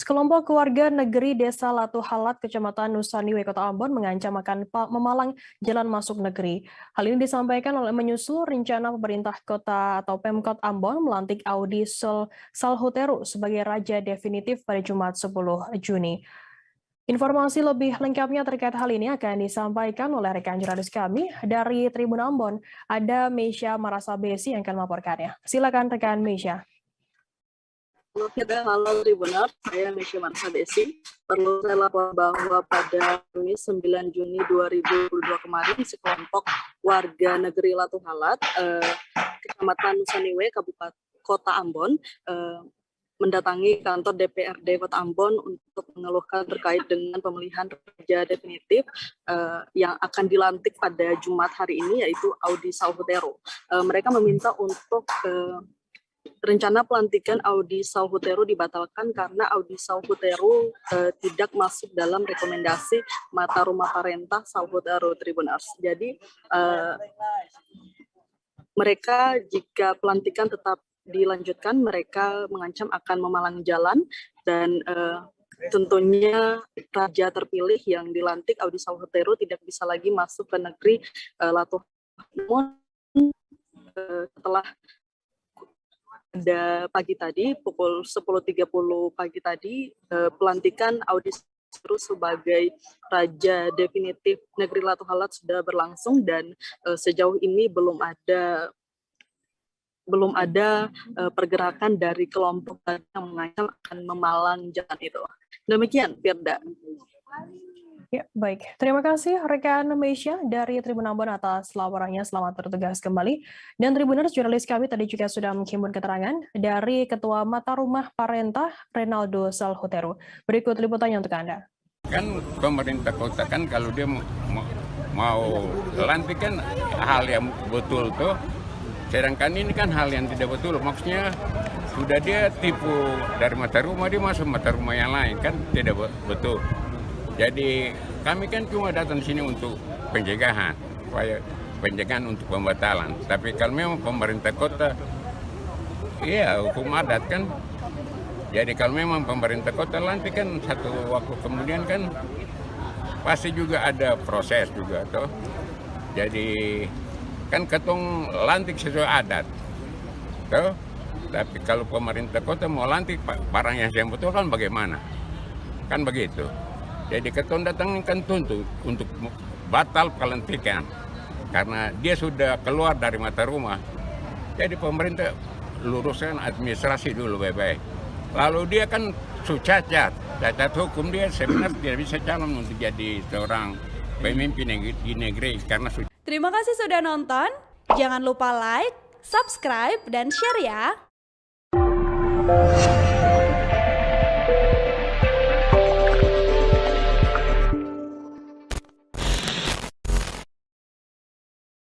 Sekelompok warga negeri Desa Latu Halat, Kecamatan Nusaniwe, Kota Ambon mengancam akan memalang jalan masuk negeri. Hal ini disampaikan oleh menyusul rencana pemerintah kota atau Pemkot Ambon melantik Audi Salhuteru sebagai raja definitif pada Jumat 10 Juni. Informasi lebih lengkapnya terkait hal ini akan disampaikan oleh rekan jurnalis kami dari Tribun Ambon. Ada Meisya Marasabesi yang akan melaporkannya. Silakan rekan Meisya. Halo Tribunar, saya Meisya Marasabesi. Perlu saya lapor bahwa pada Kamis 9 Juni 2022 kemarin, sekelompok warga negeri Latu Halat, Kecamatan Nusaniwe, Kabupaten Kota Ambon, mendatangi kantor DPRD Kota Ambon untuk mengeluhkan terkait dengan pemilihan raja definitif yang akan dilantik pada Jumat hari ini, yaitu Audi Salhuteru. Mereka meminta untuk rencana pelantikan Audi Salhuteru dibatalkan karena Audi Salhuteru tidak masuk dalam rekomendasi Mata Rumah Parentah Salhuteru Tribuners. Jadi mereka jika pelantikan tetap dilanjutkan, mereka mengancam akan memalang jalan dan tentunya raja terpilih yang dilantik Audi Salhuteru tidak bisa lagi masuk ke negeri Latu Halat. Setelah pada pagi tadi, pukul 10.30 pagi tadi, pelantikan Audi Salhuteru sebagai raja definitif negeri Latu Halat sudah berlangsung dan sejauh ini belum ada pergerakan dari kelompok yang mengancam akan memalang jalan itu. Demikian, Firda. Ya, baik. Terima kasih rekan Meisya dari Tribun Ambon atas laporannya. Selamat bertugas kembali. Dan Tribuners, jurnalis kami tadi juga sudah menghimpun keterangan dari Ketua Mata Rumah Parentah Renaldo Salhuteru. Berikut liputannya untuk Anda. Kan pemerintah kota kan kalau dia mau lantik kan hal yang betul tuh. Sedangkan ini kan hal yang tidak betul. Maksudnya sudah dia tipu dari mata rumah, dia masuk mata rumah yang lain kan tidak betul. Jadi kami kan cuma datang sini untuk pencegahan, pencegahan untuk pembatalan. Tapi kalau memang pemerintah kota, iya hukum adat kan. Jadi kalau memang pemerintah kota lantik kan satu waktu kemudian kan pasti juga ada proses juga toh. Jadi kan ketong lantik sesuai adat, toh. Tapi kalau pemerintah kota mau lantik barang yang betul kan bagaimana? Kan begitu. Jadi keton datang kan tuntut untuk batal pelantikan karena dia sudah keluar dari mata rumah. Jadi pemerintah luruskan administrasi dulu baik-baik. Lalu dia kan cacat hukum, dia sebenarnya tidak bisa calon untuk jadi seorang pemimpin di negeri karena Terima kasih sudah nonton. Jangan lupa like, subscribe, dan share ya.